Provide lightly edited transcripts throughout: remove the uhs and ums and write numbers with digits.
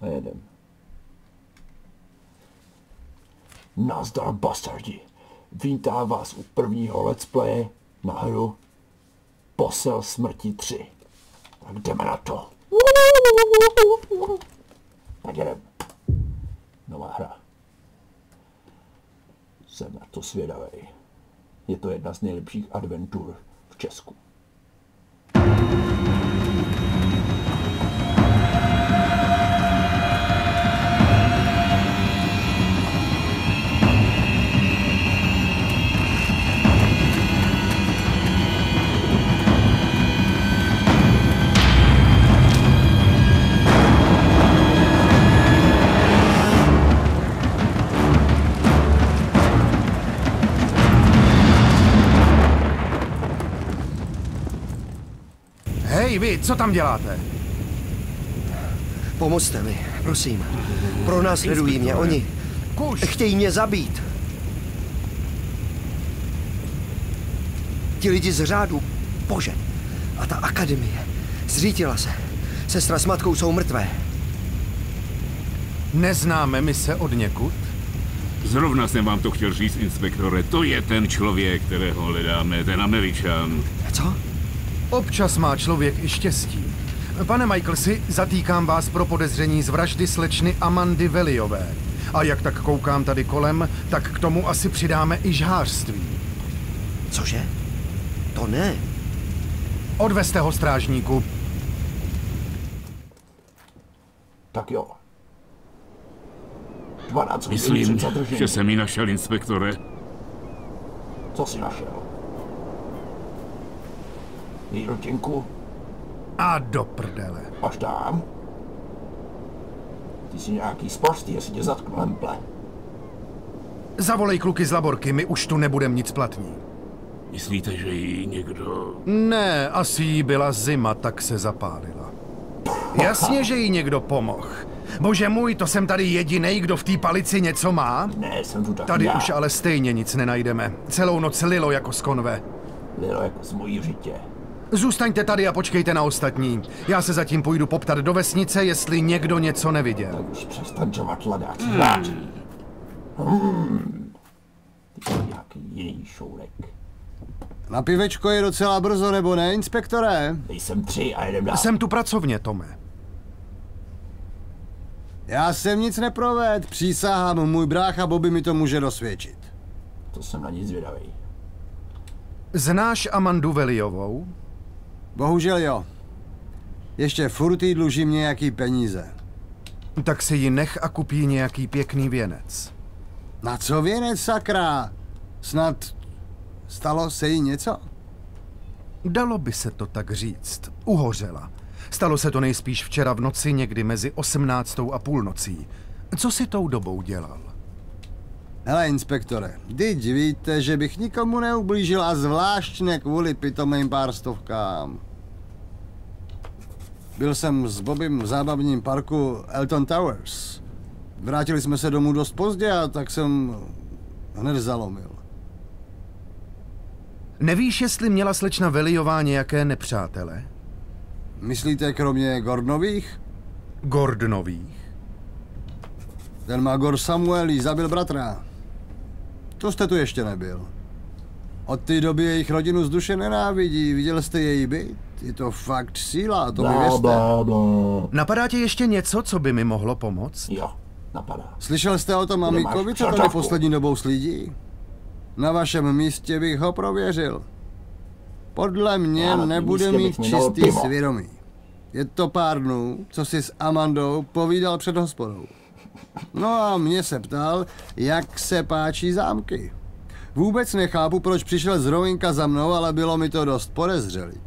A jedem. Nazdar, bastardi. Vítám vás u prvního let's playe na hru Posel smrti 3. Tak jdeme na to. Tak jdem. Nová hra. Jsem na to zvědavý. Je to jedna z nejlepších adventur v Česku. Hej, vy, co tam děláte? Pomozte mi, prosím. Pronásledují mě, oni chtějí mě zabít. Ti lidi z řádu, bože, a ta akademie, zřítila se. Sestra s matkou jsou mrtvé. Neznáme my se od někud? Zrovna jsem vám to chtěl říct, inspektore. To je ten člověk, kterého hledáme, ten Američan. Co? Občas má člověk i štěstí. Pane Michaelsi, zatýkám vás pro podezření z vraždy slečny Amandy Veliové. A jak tak koukám tady kolem, tak k tomu asi přidáme i žhářství. Cože? To ne. Odvezte ho, strážníku. Tak jo. 12 Myslím, že jsem ji našel, inspektore. Co jsi našel? Její rtěnku? A do prdele. Až tam? Ty jsi nějaký sprostý, jestli tě zatknu lemple. Zavolej kluky z laborky, my už tu nebudem nic platní. Myslíte, že jí někdo... Ne, asi jí byla zima, tak se zapálila. Jasně, že jí někdo pomohl. Bože můj, to jsem tady jedinej, kdo v té palici něco má? Ne, jsem tu tak Tady já. už ale stejně nic nenajdeme. Celou noc lilo jako z konve. Lilo jako z mojí řitě. Zůstaňte tady a počkejte na ostatní. Já se zatím půjdu poptat do vesnice, jestli někdo něco neviděl. Tak už přestaň žovat ladák. Ty jsi nějaký jiný šourek. Na pivečko je docela brzo, nebo ne, inspektore? Nejsem 3 a jedem dál. Jsem tu pracovně, Tome. Já jsem nic neproved, přísahám, můj brácha Bobby mi to může dosvědčit. To jsem na nic zvědavý. Znáš Amandu Veliovou? Bohužel jo. Ještě furt jí dlužím nějaký peníze. Tak si ji nech a kupí nějaký pěkný věnec. Na co věnec, sakra? Snad stalo se jí něco? Dalo by se to tak říct. Uhořela. Stalo se to nejspíš včera v noci, někdy mezi 18. a půlnocí. Co si tou dobou dělal? Hele, inspektore, vždyť víte, že bych nikomu neublížil a zvlášť ne kvůli pitomým pár stovkám. Byl jsem s Bobem v zábavním parku Elton Towers. Vrátili jsme se domů dost pozdě a tak jsem hned zalomil. Nevíš, jestli měla slečna Veliová nějaké nepřátele? Myslíte kromě Gordonových? Gordonových? Ten Magor Samuel jí zabil bratra. To jste tu ještě nebyl. Od té doby jejich rodinu z duše nenávidí. Viděl jste její byt? Je to fakt síla, to mi věřte. Napadá tě ještě něco, co by mi mohlo pomoct? Jo, napadá. Slyšel jste o tom Amíkovi, co tady poslední dobou slídí? Na vašem místě bych ho prověřil. Podle mě nebude mít čistý svědomí. Je to pár dnů, co si s Amandou povídal před hospodou. No a mě se ptal, jak se páčí zámky. Vůbec nechápu, proč přišel z Rovinka za mnou, ale bylo mi to dost podezřelý.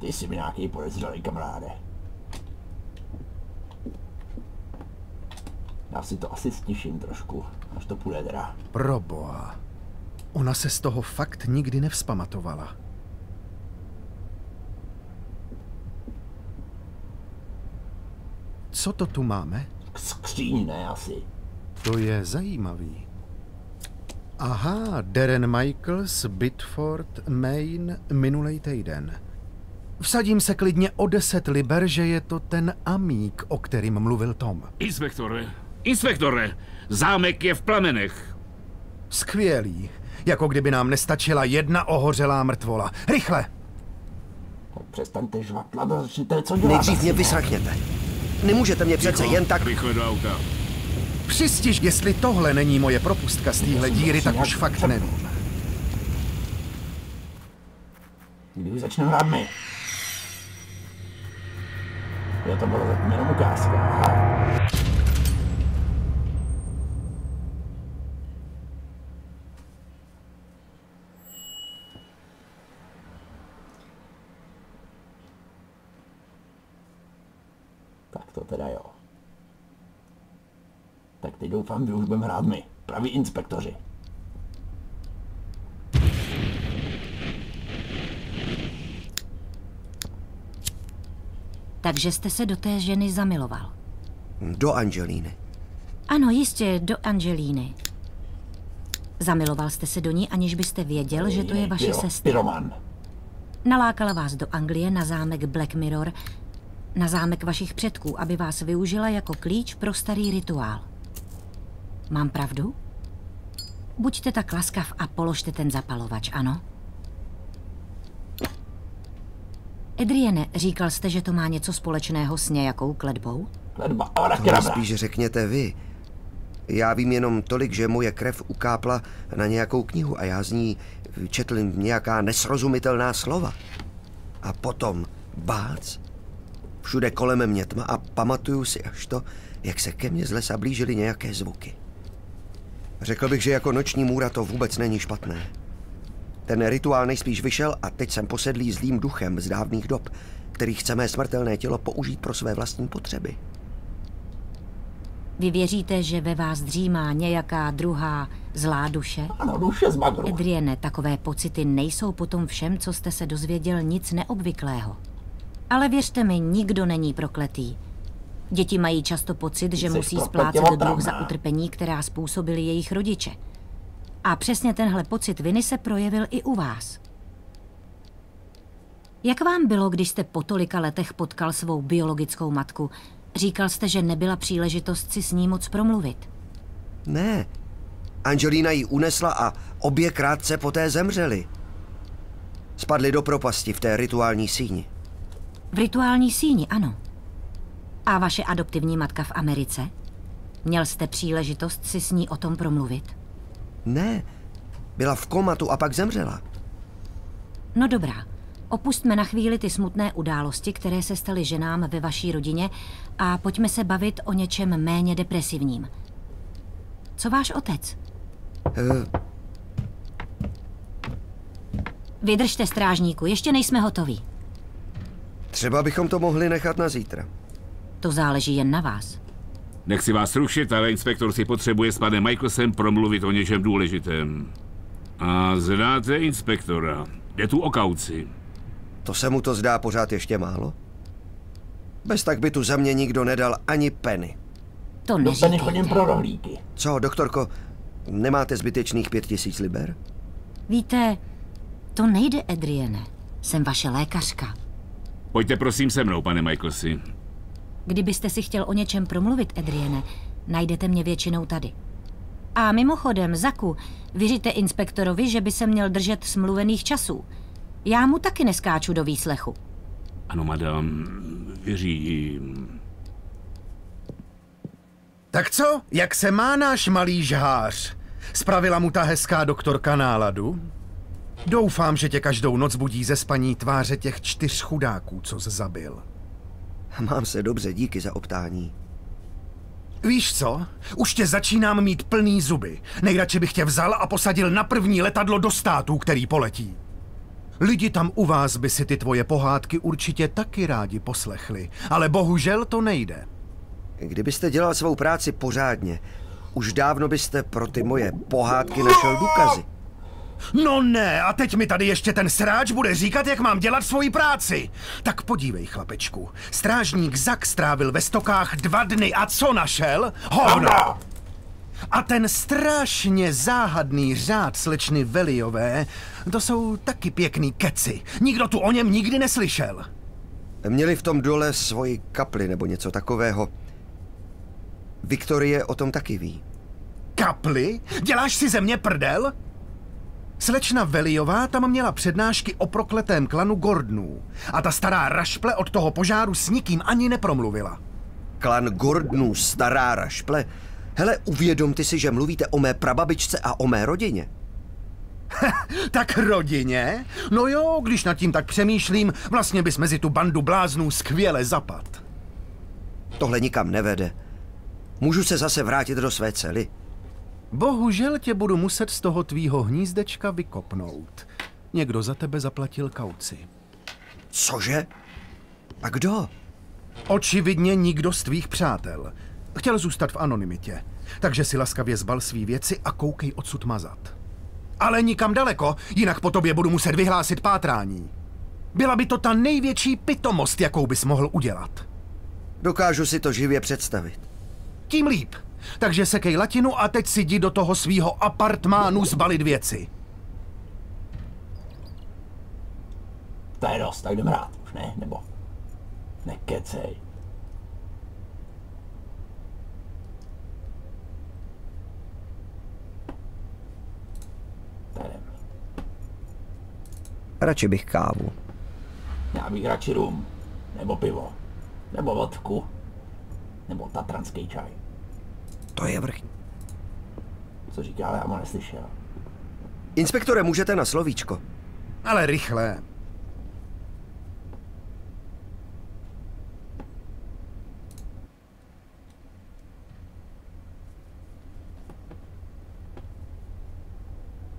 Ty jsi mi nějaký podezřelý, kamaráde. Já si to asi stiším trošku, až to půjde teda. Proboha. Ona se z toho fakt nikdy nevzpamatovala. Co to tu máme? Skříň, ne asi. To je zajímavý. Aha, Darren Michaels, Bitford, Maine, minulej týden. Vsadím se klidně o 10 liber, že je to ten amík, o kterým mluvil Tom. Inspektore, zámek je v plamenech. Skvělý. Jako kdyby nám nestačila jedna ohořelá mrtvola. Rychle! Přestaňte žvatlat a začněte, co děláte. Nejdřív mě vysrakněte. Nemůžete mě přece jen tak... Rychle do auta. Přistiž, jestli tohle není moje propustka z téhle díry, tak už fakt nevím. Kdy už začneme hrát my? Jo, to bylo zatím jenom ukázka. Tak to teda jo. Tak teď doufám, že už budeme hrát my, praví inspektoři. Takže jste se do té ženy zamiloval. Do Angelíny. Ano, jistě, do Angelíny. Zamiloval jste se do ní, aniž byste věděl, že to je vaše sestra. Pyroman. Nalákala vás do Anglie na zámek Black Mirror, na zámek vašich předků, aby vás využila jako klíč pro starý rituál. Mám pravdu? Buďte tak laskav a položte ten zapalovač, ano? Adrienne, říkal jste, že to má něco společného s nějakou kletbou? Kletba, to spíš řekněte vy. Já vím jenom tolik, že moje krev ukápla na nějakou knihu a já z ní četl nějaká nesrozumitelná slova. A potom bác. Všude kolem mě tma a pamatuju si až to, jak se ke mně z lesa blížily nějaké zvuky. Řekl bych, že jako noční můra to vůbec není špatné. Ten rituál nejspíš vyšel a teď jsem posedlý zlým duchem z dávných dob, který chce mé smrtelné tělo použít pro své vlastní potřeby. Vy věříte, že ve vás dřímá nějaká druhá zlá duše? Ano, duše z magru. Adrienne, takové pocity nejsou potom všem, co jste se dozvěděl, nic neobvyklého. Ale věřte mi, nikdo není prokletý. Děti mají často pocit, že musí splácet dluh za utrpení, která způsobili jejich rodiče. A přesně tenhle pocit viny se projevil i u vás. Jak vám bylo, když jste po tolika letech potkal svou biologickou matku? Říkal jste, že nebyla příležitost si s ní moc promluvit. Ne. Angelina ji unesla a obě krátce poté zemřeli. Spadli do propasti v té rituální síni. V rituální síni, ano. A vaše adoptivní matka v Americe? Měl jste příležitost si s ní o tom promluvit? Ne. Byla v komatu a pak zemřela. No dobrá. Opustme na chvíli ty smutné události, které se staly ženám ve vaší rodině a pojďme se bavit o něčem méně depresivním. Co váš otec? Vydržte, strážníku, ještě nejsme hotoví. Třeba bychom to mohli nechat na zítra. To záleží jen na vás. Nechci vás rušit, ale inspektor si potřebuje s panem Michaelsem promluvit o něčem důležitém. A znáte inspektora. Jde tu o kauci. To se mu to zdá pořád ještě málo? Bez tak by tu za mě nikdo nedal ani penny. To neříkejte. Chodím pro rohlíky. Co, doktorko, nemáte zbytečných 5000 liber? Víte, to nejde, Adrienne. Jsem vaše lékařka. Pojďte prosím se mnou, pane Michelsi. Kdybyste si chtěl o něčem promluvit, Adrienne, najdete mě většinou tady. A mimochodem, Zaku, vyřiďte inspektorovi, že by se měl držet smluvených časů. Já mu taky neskáču do výslechu. Ano, madam, vyřídím. Tak co? Jak se má náš malý žhář? Spravila mu ta hezká doktorka náladu? Doufám, že tě každou noc budí ze spaní tváře těch 4 chudáků, co jsi zabil. Mám se dobře, díky za optání. Víš co? Už tě začínám mít plný zuby. Nejradši bych tě vzal a posadil na první letadlo do států, který poletí. Lidi tam u vás by si ty tvoje pohádky určitě taky rádi poslechli, ale bohužel to nejde. Kdybyste dělal svou práci pořádně, už dávno byste pro ty moje pohádky našel důkazy. No ne, a teď mi tady ještě ten sráč bude říkat, jak mám dělat svoji práci. Tak podívej, chlapečku, strážník Zak strávil ve stokách 2 dny a co našel? Hovno! A ten strašně záhadný řád slečny Veliové, to jsou taky pěkný keci. Nikdo tu o něm nikdy neslyšel. Měli v tom dole svoji kapli nebo něco takového. Viktorie o tom taky ví. Kapli? Děláš si ze mě prdel? Slečna Veliová tam měla přednášky o prokletém klanu Gordonů. A ta stará rašple od toho požáru s nikým ani nepromluvila. Klan Gordonů, stará rašple? Hele, uvědomte si, že mluvíte o mé prababičce a o mé rodině. Tak rodině? No jo, když nad tím tak přemýšlím, vlastně bys mezi tu bandu bláznů skvěle zapad. Tohle nikam nevede. Můžu se zase vrátit do své cely? Bohužel tě budu muset z toho tvýho hnízdečka vykopnout. Někdo za tebe zaplatil kauci. Cože? A kdo? Očividně nikdo z tvých přátel. Chtěl zůstat v anonymitě, takže si laskavě zbal svý věci a koukej odsud mazat. Ale nikam daleko, jinak po tobě budu muset vyhlásit pátrání. Byla by to ta největší pitomost, jakou bys mohl udělat. Dokážu si to živě představit. Tím líp. Takže sekej latinu a teď si jdi do toho svýho apartmánu zbalit věci. To je dost, tak jdem rád, už ne? Nebo nekecej. Radši bych kávu. Já bych radši rum, nebo pivo, nebo vodku, nebo tatranský čaj. To je vrchní. Co říká, ale já mu neslyšel. Inspektore, můžete na slovíčko? Ale rychle.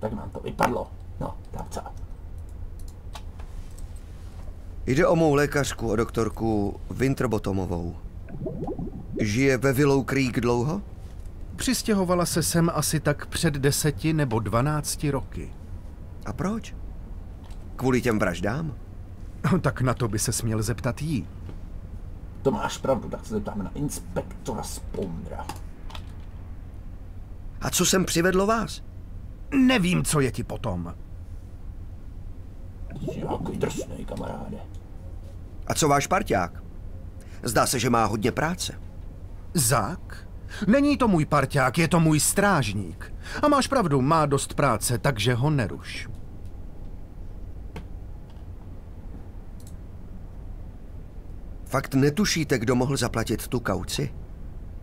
Tak nám to vypadlo. No, tam co? Jde o mou lékařku, o doktorku Winterbottomovou. Žije ve Willow Creek dlouho? Přistěhovala se sem asi tak před 10 nebo 12 roky. A proč? Kvůli těm vraždám? Tak na to by se směl zeptat jí. To máš pravdu, tak se zeptáme na inspektora Spondra. A co sem přivedlo vás? Nevím, co je ti potom. Jsi nějaký drsnej, kamaráde. A co váš parťák? Zdá se, že má hodně práce. Zák? Není to můj parťák, je to můj strážník. A máš pravdu, má dost práce, takže ho neruš. Fakt netušíte, kdo mohl zaplatit tu kauci?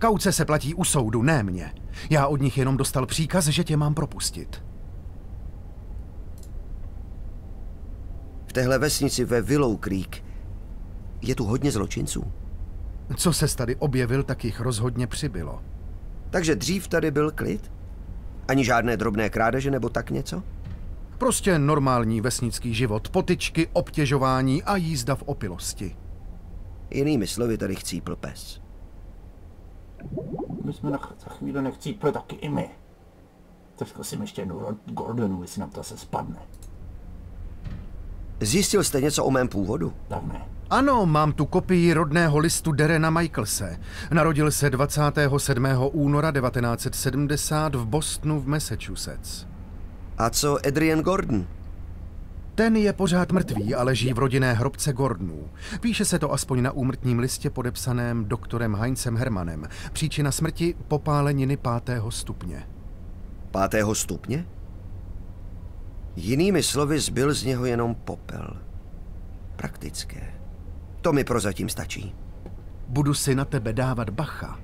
Kauce se platí u soudu, ne mě. Já od nich jenom dostal příkaz, že tě mám propustit. V téhle vesnici ve Willow Creek je tu hodně zločinců. Co ses tady objevil, tak jich rozhodně přibylo. Takže dřív tady byl klid? Ani žádné drobné krádeže nebo tak něco? Prostě normální vesnický život, potyčky, obtěžování a jízda v opilosti. Jinými slovy tady chcípl pes. My jsme za chvíli nechcípli taky i my. Tak zkusím ještě jednou od Gordonu, jestli nám to se spadne. Zjistil jste něco o mém původu? Tak ne. Ano, mám tu kopii rodného listu Darrena Michaelse. Narodil se 27. února 1970 v Bostonu v Massachusetts. A co Adrian Gordon? Ten je pořád mrtvý a leží v rodinné hrobce Gordonů. Píše se to aspoň na úmrtním listě podepsaném doktorem Heinzem Hermanem. Příčina smrti popáleniny 5. stupně. 5. stupně? Jinými slovy, zbyl z něho jenom popel. Praktické. To mi prozatím stačí. Budu si na tebe dávat bacha.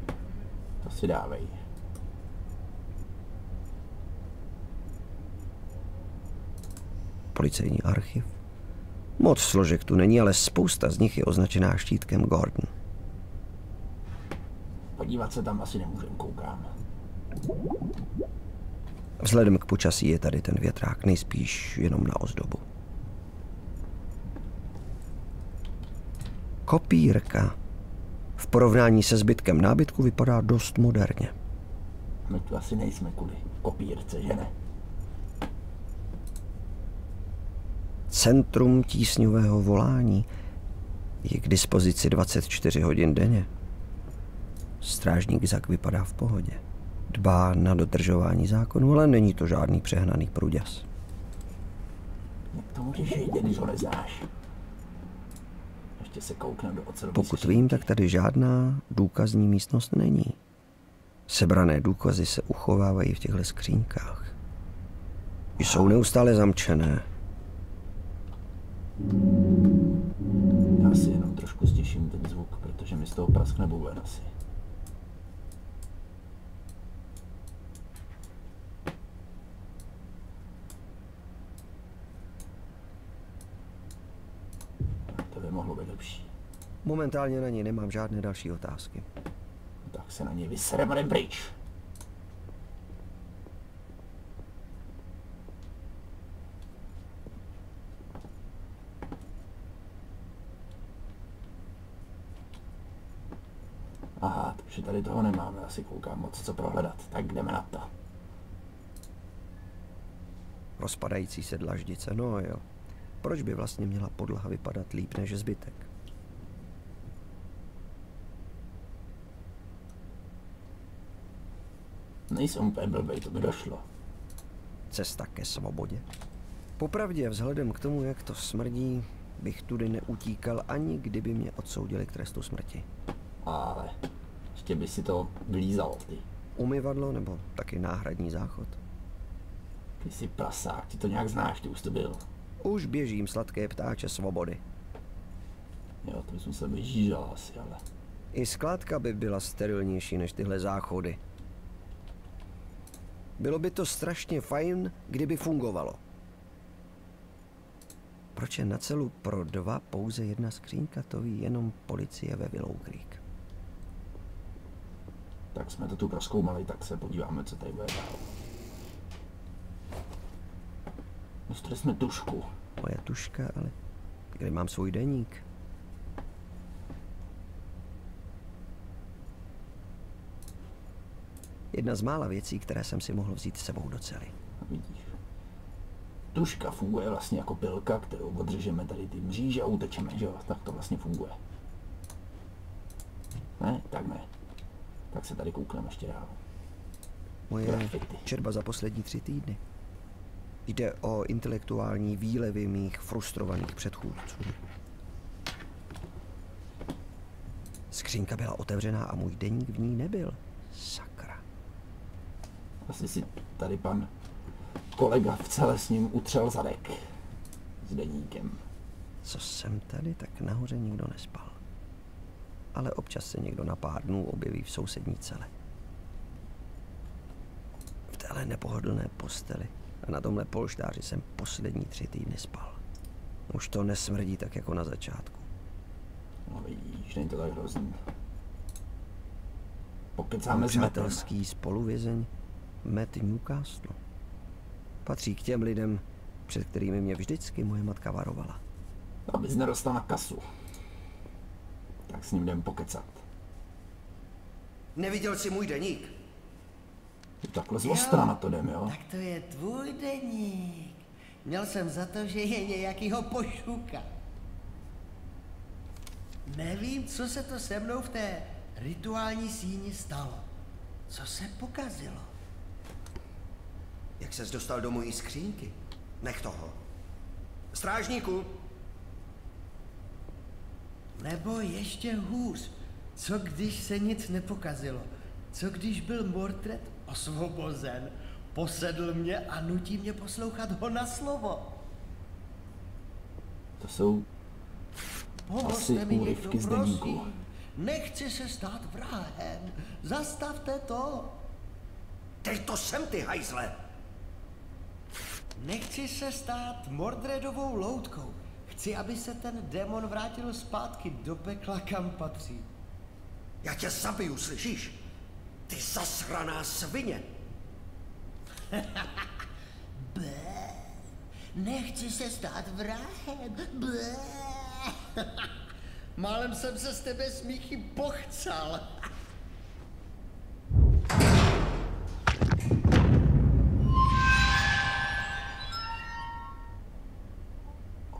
To si dávej. Policejní archiv. Moc složek tu není, ale spousta z nich je označená štítkem Gordon. Podívat se tam asi nemůžem, koukám. Vzhledem k počasí je tady ten větrák nejspíš jenom na ozdobu. Kopírka. V porovnání se zbytkem nábytku vypadá dost moderně. My tu asi nejsme kvůli kopírce, že ne? Centrum tísňového volání je k dispozici 24 hodin denně. Strážník Zak vypadá v pohodě. dbá na dodržování zákonu, ale není to žádný přehnaný průděs. Jak to můžeš vědět, když ho neznáš? Ještě se koukne do ocelový. Pokud vím, tak tady žádná důkazní místnost není. Sebrané důkazy se uchovávají v těchto skříňkách. Jsou neustále zamčené. Já si jenom trošku stěším ten zvuk, protože mi z toho praskne buben asi. To by mohlo být lepší. Momentálně na něj nemám žádné další otázky. Tak se na něj vysereme pryč. Aha, takže tady toho nemáme, asi koukám moc co prohledat. Tak jdeme na to. Rozpadající se dlaždice, no jo. Proč by vlastně měla podlaha vypadat líp než zbytek? Nejsem úplně blbej, to by došlo. Cesta ke svobodě. Popravdě, vzhledem k tomu, jak to smrdí, bych tudy neutíkal, ani kdyby mě odsoudili k trestu smrti. Ale ještě by si to vylízal, ty. Umyvadlo nebo taky náhradní záchod? Ty jsi prasák, ty to nějak znáš, ty už to byl. Už běžím, sladké ptáče svobody. Jo, to jsem se vyžížal asi, ale... I skládka by byla sterilnější než tyhle záchody. Bylo by to strašně fajn, kdyby fungovalo. Proč je na celu pro 2 pouze 1 skřínka, to ví jenom policie ve Willow Creek. Tak jsme to tu prozkoumali, tak se podíváme, co tady bude dál. Dostali jsme tušku. Moje tuška, ale kde mám svůj deník? Jedna z mála věcí, které jsem si mohl vzít s sebou do cely. Vidíš. Tuška funguje vlastně jako pilka, kterou odřežeme tady ty mříže a utečeme, že jo? Tak to vlastně funguje. Ne? Tak ne. Tak se tady koukneme ještě dál. Moje četba za poslední 3 týdny. Jde o intelektuální výlevy mých frustrovaných předchůdců. Skřínka byla otevřená a můj deník v ní nebyl. Sakra. Asi si tady pan kolega v celé s ním utřel zadek. S deníkem. Co jsem tady, tak nahoře nikdo nespal. Ale občas se někdo na pár dnů objeví v sousední cele. V téhle nepohodlné posteli a na tomhle polštáři jsem poslední 3 týdny spal. Už to nesmrdí tak jako na začátku. No vidíš, není to tak hrozný. Pokecáme s Mattem. Přátelský spoluvězeň Matt Newcastle. Patří k těm lidem, před kterými mě vždycky moje matka varovala. Abys nedostal na kasu. Tak s ním jdem pokecat. Neviděl jsi můj deník? Takhle zostra na to jdem, jo? Tak to je tvůj deník. Měl jsem za to, že je nějakýho pošuka. Nevím, co se to se mnou v té rituální síni stalo. Co se pokazilo? Jak ses dostal do mojí skřínky? Nech toho. Strážníku! Nebo ještě hůř, co když se nic nepokazilo? Co když byl Mordred osvobozen, posedl mě a nutí mě poslouchat ho na slovo? To jsou Pomozte mi někdo, prosím. Nechci se stát vrahem. Zastavte to. Teď to sem, ty hajzle! Nechci se stát Mordredovou loutkou. Chci, aby se ten démon vrátil zpátky do pekla, kam patří. Já tě zabiju, slyšíš? Ty zasraná svině! Bé. Nechci se stát vrahem. Bé. Málem jsem se z tebe smíchy pochcal.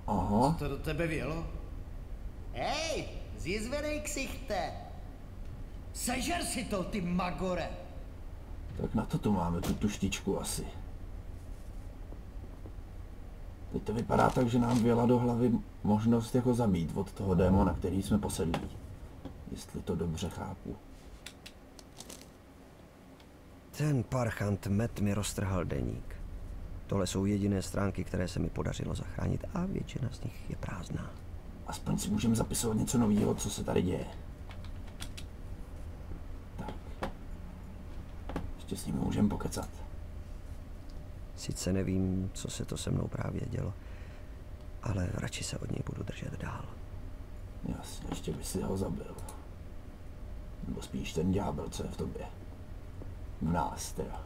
Aha. Co to do tebe vělo? Hej, zjizvenej ksichte! Sežer si to, ty magore! Tak na to tu máme tu tuštičku asi. Teď to vypadá tak, že nám vjela do hlavy možnost jako zabít od toho démona, který jsme posedlí. Jestli to dobře chápu. Ten parchant Matt mi roztrhal deník. Tohle jsou jediné stránky, které se mi podařilo zachránit a většina z nich je prázdná. Aspoň si můžeme zapisovat něco nového, co se tady děje. Tak. Ještě s ním můžeme pokecat. Sice nevím, co se to se mnou právě dělo, ale radši se od něj budu držet dál. Jasně, ještě by si ho zabil. Nebo spíš ten ďábel, co je v tobě. V nás teda.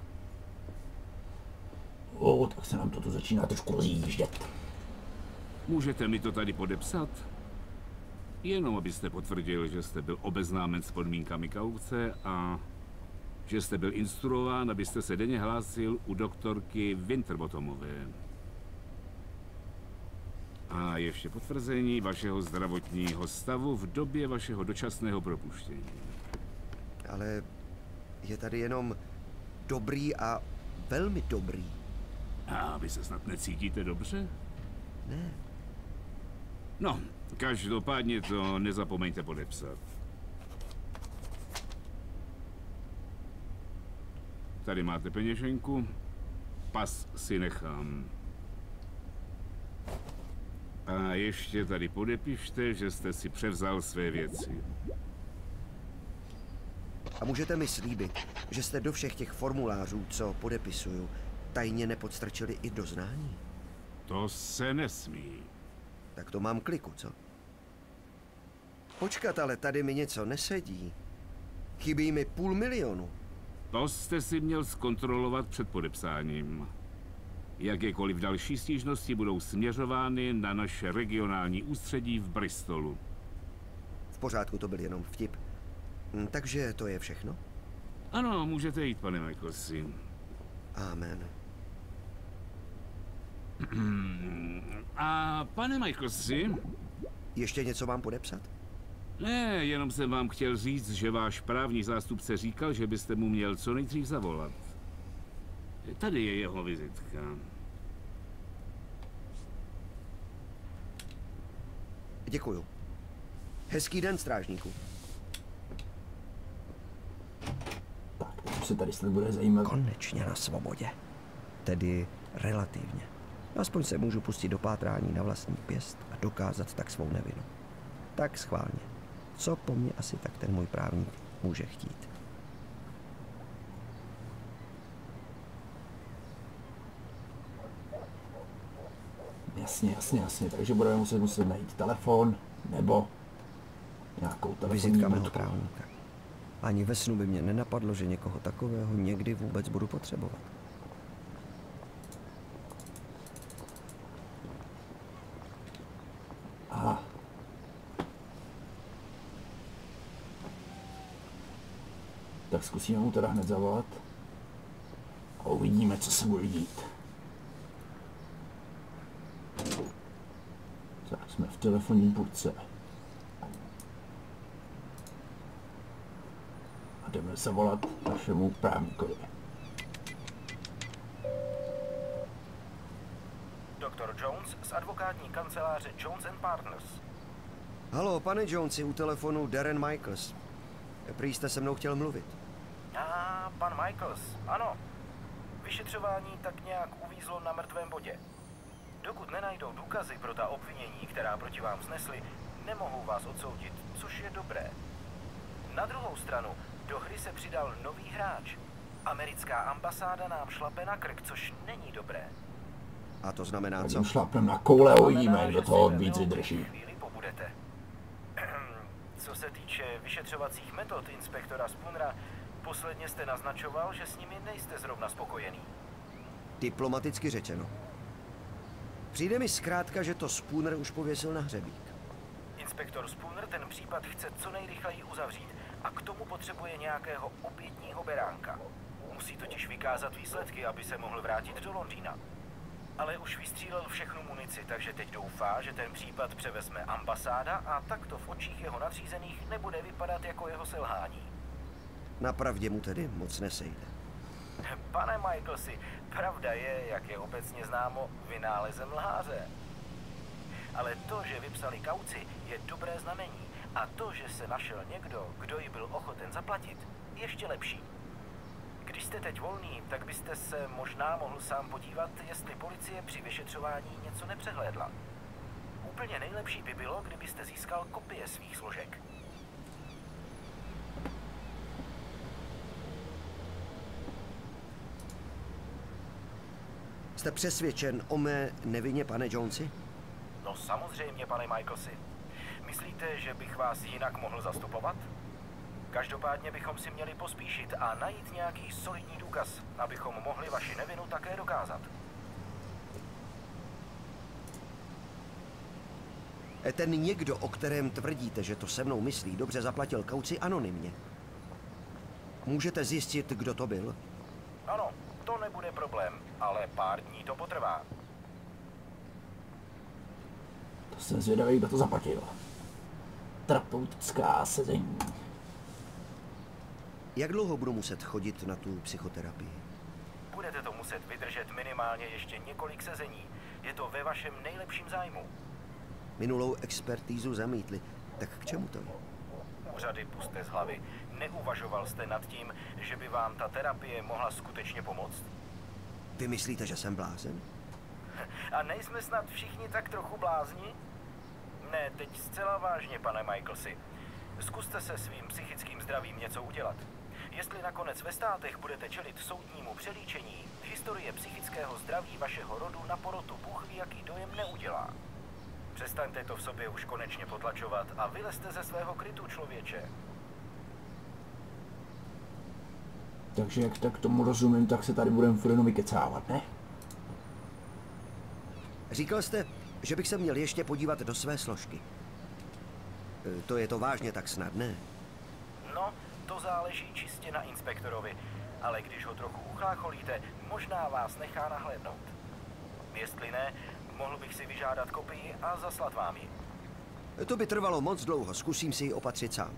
Tak se nám to tu začíná trošku rozjíždět. Můžete mi to tady podepsat? Jenom abyste potvrdil, že jste byl obeznámen s podmínkami kauce a že jste byl instruován, abyste se denně hlásil u doktorky Winterbottomové. A ještě potvrzení vašeho zdravotního stavu v době vašeho dočasného propuštění. Ale je tady jenom dobrý a velmi dobrý. A vy se snad necítíte dobře? Ne. No, každopádně to nezapomeňte podepsat. Tady máte peněženku, pas si nechám. A ještě tady podepište, že jste si převzal své věci. A můžete mi slíbit, že jste do všech těch formulářů, co podepisuju, tajně nepodstrčili i doznání? To se nesmí. Tak to mám kliku, co? Počkat, ale tady mi něco nesedí. Chybí mi 500 000. To jste si měl zkontrolovat před podepsáním. Jakékoliv další stížnosti budou směřovány na naše regionální ústředí v Bristolu. V pořádku, to byl jenom vtip. Takže to je všechno? Ano, můžete jít, pane Michelsi. Amen. A pane Michelsi? Ještě něco mám podepsat? Ne, jenom jsem vám chtěl říct, že váš právní zástupce říkal, že byste mu měl co nejdřív zavolat. Tady je jeho vizitka. Děkuju. Hezký den, strážníku. Tak, teď se tady snad bude zajímat. Konečně na svobodě. Tedy relativně. Aspoň se můžu pustit do pátrání na vlastní pěst a dokázat tak svou nevinu. Tak schválně. Co po mně asi tak ten můj právník může chtít? Jasně. Takže budeme muset najít telefon nebo nějakou telefonní vizitka mého právníka. Ani ve snu by mě nenapadlo, že někoho takového někdy vůbec budu potřebovat. Aha. Tak zkusíme mu teda hned zavolat a uvidíme, co se bude dít. Tak jsme v telefonní budce. A jdeme zavolat našemu právníkovi. Dr. Jones z advokátní kanceláře Jones & Partners. Haló, pane Jonesi, u telefonu Darren Michaels. Prý jste se mnou chtěl mluvit. Pan Michaels, ano. Vyšetřování tak nějak uvízlo na mrtvém bodě. Dokud nenajdou důkazy pro ta obvinění, která proti vám vznesli, nemohou vás odsoudit, což je dobré. Na druhou stranu, do hry se přidal nový hráč. Americká ambasáda nám šlape na krk, což není dobré. A to znamená co? Tak šlapnem na koule a uvidíme, kdo toho víc vydrží. Chvíli pobudete. Co se týče vyšetřovacích metod inspektora Spoonera, posledně jste naznačoval, že s nimi nejste zrovna spokojený. Diplomaticky řečeno. Přijde mi zkrátka, že to Spooner už pověsil na hřebík. Inspektor Spooner ten případ chce co nejrychleji uzavřít a k tomu potřebuje nějakého obětního beránka. Musí totiž vykázat výsledky, aby se mohl vrátit do Londýna. Ale už vystřílel všechnu munici, takže teď doufá, že ten případ převezme ambasáda a takto v očích jeho nadřízených nebude vypadat jako jeho selhání. Napravdě mu tedy moc nesejde. Pane Michaelsi, pravda je, jak je obecně známo, vynálezem lháře. Ale to, že vypsali kauci, je dobré znamení. A to, že se našel někdo, kdo ji byl ochoten zaplatit, ještě lepší. Když jste teď volný, tak byste se možná mohl sám podívat, jestli policie při vyšetřování něco nepřehlédla. Úplně nejlepší by bylo, kdybyste získal kopie svých složek. Jste přesvědčen o mé nevině, pane Jonesi? No samozřejmě, pane Michaelsi. Myslíte, že bych vás jinak mohl zastupovat? Každopádně bychom si měli pospíšit a najít nějaký solidní důkaz, abychom mohli vaši nevinu také dokázat. Ten někdo, o kterém tvrdíte, že to se mnou myslí, dobře zaplatil kauci anonymně. Můžete zjistit, kdo to byl? Ano, to nebude problém, ale pár dní to potrvá. To jsem zvědavý, kdo to zaplatil. Terapeutická sezení. Jak dlouho budu muset chodit na tu psychoterapii? Budete to muset vydržet minimálně ještě několik sezení. Je to ve vašem nejlepším zájmu. Minulou expertízu zamítli. Tak k čemu to je? Úřady pusťte z hlavy. Neuvažoval jste nad tím, že by vám ta terapie mohla skutečně pomoct? Vy myslíte, že jsem blázen? A nejsme snad všichni tak trochu blázni? Ne, teď zcela vážně, pane Michaelsi. Zkuste se svým psychickým zdravím něco udělat. Jestli nakonec ve státech budete čelit soudnímu přelíčení, historie psychického zdraví vašeho rodu na porotu Bůh ví, jaký dojem neudělá. Přestaňte to v sobě už konečně potlačovat a vylezte ze svého krytu, člověče. Takže jak tak tomu rozumím, tak se tady budeme furt jenom vykecávat, ne? Říkal jste, že bych se měl ještě podívat do své složky. To je to vážně tak snadné? No, to záleží čistě na inspektorovi, ale když ho trochu uchlácholíte, možná vás nechá nahlédnout. Jestli ne, mohl bych si vyžádat kopii a zaslat vám ji. To by trvalo moc dlouho, zkusím si ji opatřit sám.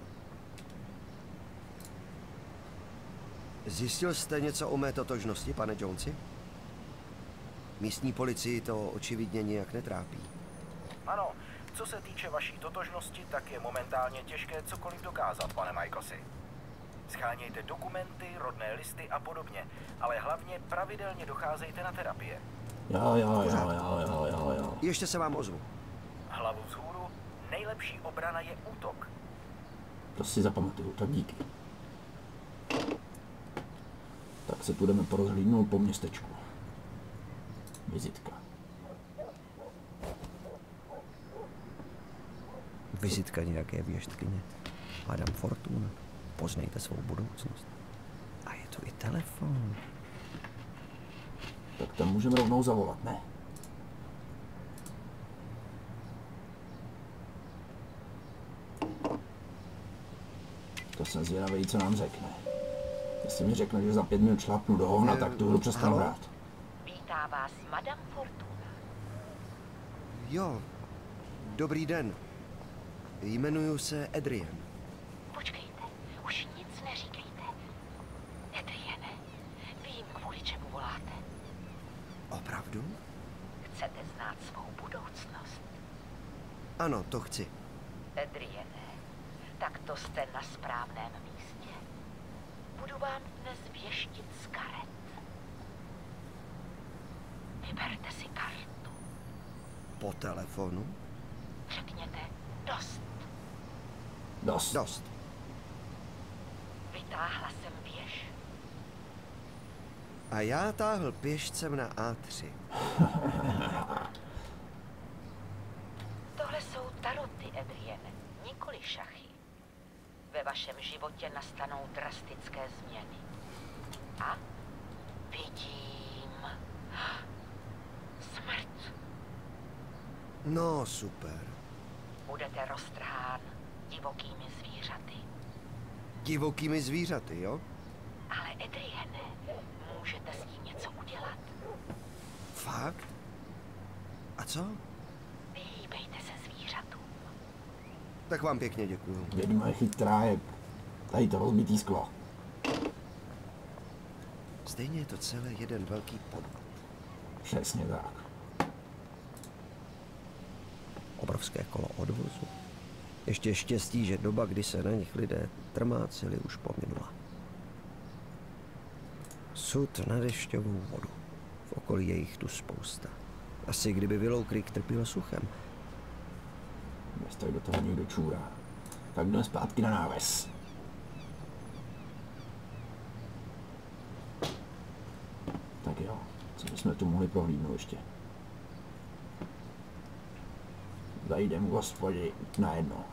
Zjistil jste něco o mé totožnosti, pane Jonesi? Místní policii to očividně nijak netrápí. Ano, co se týče vaší totožnosti, tak je momentálně těžké cokoliv dokázat, pane Michaelsi. Schánějte dokumenty, rodné listy a podobně, ale hlavně pravidelně docházejte na terapie. Jo. Ještě se vám ozvu. Hlavu vzhůru, nejlepší obrana je útok. To si zapamatuju, tak díky. Tak se tu jdeme porozhlídnout po městečku. Vizitka. Vizitka nějaké věštkyně. Madame Fortuna. Poznejte svou budoucnost. A je tu i telefon. Tak tam můžeme rovnou zavolat, ne? To jsem zvědavý, co nám řekne. Jestli mi řekne, že za 5 minut šlápnu do hovna, tak tu hru přestanu hrát. Vítá vás Madame Fortuna. Jo, dobrý den. Jmenuji se Adrian. Počkejte, už nic neříkejte. Adriane, vím, kvůli čemu voláte. Opravdu? Chcete znát svou budoucnost? Ano, to chci. Adriane, tak to jste na správném místě. Budu vám dnes věštit z karet. Vyberte si kartu. Po telefonu? Řekněte dost. Dost. Vytáhla jsem věž. A já táhl pěšcem na A3. Tohle jsou taroty, Adriane, nikoli šachy. Ve vašem životě nastanou drastické změny. A vidím smrt. No, super. Budete roztrhán divokými zvířaty. Divokými zvířaty, jo? Ale Adriane, můžete s tím něco udělat. Fakt? A co? Vyhýbejte se zvířatům. Tak vám pěkně děkuju. Vědma je chytrá, jak tady to rozbitý sklo. Stejně je to celé jeden velký podvod. Přesně tak. Obrovské kolo odvozu. Ještě štěstí, že doba, kdy se na nich lidé trmáceli, už pominula. Sud na dešťovou vodu. V okolí je jich tu spousta. Asi kdyby Willow Creek trpěl suchem. Město do toho někdo čůrá. Tak jdeme zpátky na náves. Tak jo, co bychom tu mohli prohlídnout ještě? Zajdeme k hospodě na jedno.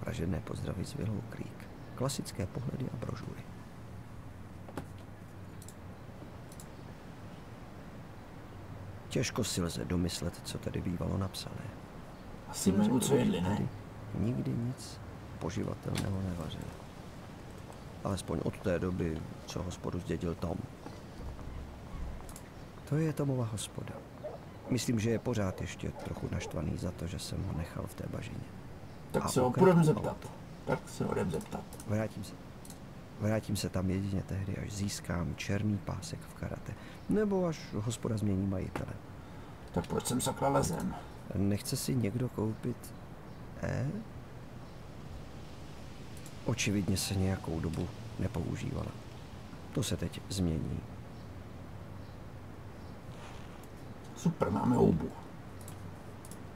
Vražené pozdravy z Willow Creek. Klasické pohledy a brožury. Těžko si lze domyslet, co tady bývalo napsané. Asi menu, co jedli, ne? Nikdy nic poživatelného nevařili. Alespoň od té doby, co hospodu zdědil Tom. To je Tomova hospoda. Myslím, že je pořád ještě trochu naštvaný za to, že jsem ho nechal v té bažině. Tak se ho půjdem zeptat. Vrátím se tam jedině tehdy, až získám černý pásek v karate. Nebo až hospoda změní majitele. Tak proč sem sakra lezem? Nechce si někdo koupit Očividně se nějakou dobu nepoužívala. To se teď změní. Super, máme houbu.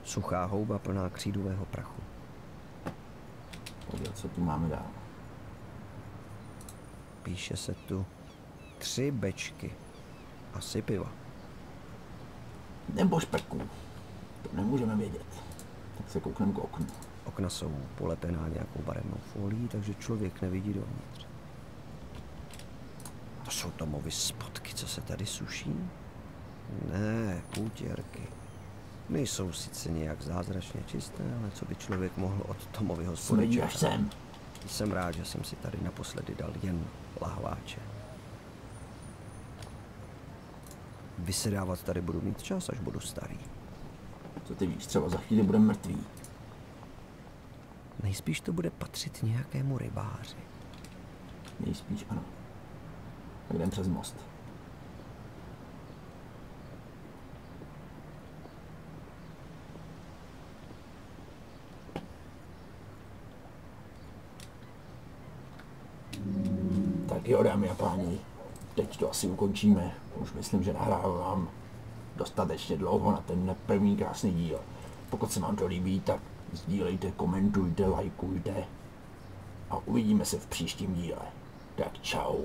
Suchá houba plná křídového prachu. Podívej, co tu máme dál. Píše se tu 3 bečky. Asi piva. Nebo šperků. To nemůžeme vědět. Tak se koukneme k oknu. Okna jsou polepená nějakou barevnou folií, takže člověk nevidí dovnitř. To jsou Tomovy spodky, co se tady suší? Ne, útěrky. Nejsou sice nějak zázračně čisté, ale co by člověk mohl od Tomovy hospody čekat. Jsem rád, že jsem si tady naposledy dal jen lahváče. Vysedávat tady budu mít čas, až budu starý. Co ty víš, třeba za chvíli budeme mrtví. Nejspíš to bude patřit nějakému rybáři. Nejspíš ano. Tak jdem přes most. Tak jo, dámy a páni, teď to asi ukončíme. Už myslím, že nahrávám dostatečně dlouho na ten první krásný díl. Pokud se vám to líbí, tak sdílejte, komentujte, lajkujte a uvidíme se v příštím díle. Tak čau.